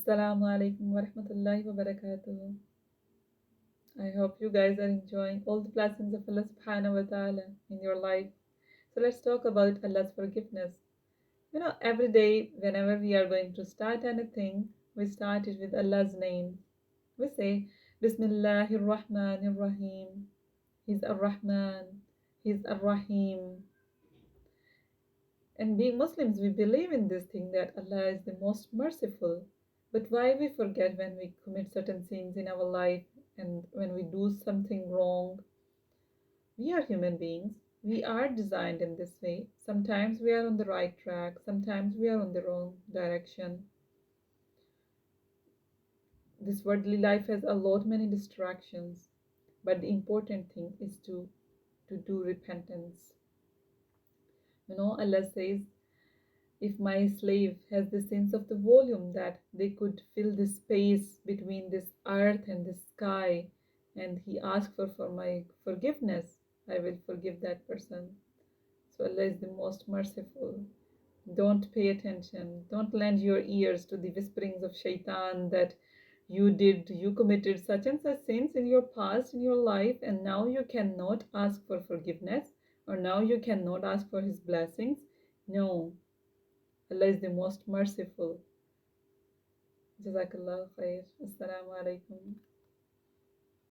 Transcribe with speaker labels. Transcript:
Speaker 1: Assalamu alaikum wa rahmatullahi wa barakatuh. I hope you guys are enjoying all the blessings of Allah subhanahu wa ta'ala in your life. So let's talk about Allah's forgiveness. Every day, whenever we are going to start anything, we start it with Allah's name. We say, Bismillahir Rahmanir Rahim. He's Ar-Rahman. He's Ar-Rahim. And being Muslims, we believe in this thing that Allah is the most merciful. But why we forget when we commit certain sins in our life and when we do something wrong? We are human beings. We are designed in this way. Sometimes we are on the right track, sometimes we are on the wrong direction. This worldly life has a lot many distractions, but the important thing is to do repentance. Allah says, if my slave has the sense of the volume that they could fill the space between this earth and the sky, and he asks for my forgiveness, I will forgive that person. So Allah is the most merciful. Don't pay attention. Don't lend your ears to the whisperings of shaitan that you committed such and such sins in your past, in your life, and now you cannot ask for forgiveness, or now you cannot ask for his blessings. No, Allah is the most merciful. Jazakallah khair. Assalamu alaikum.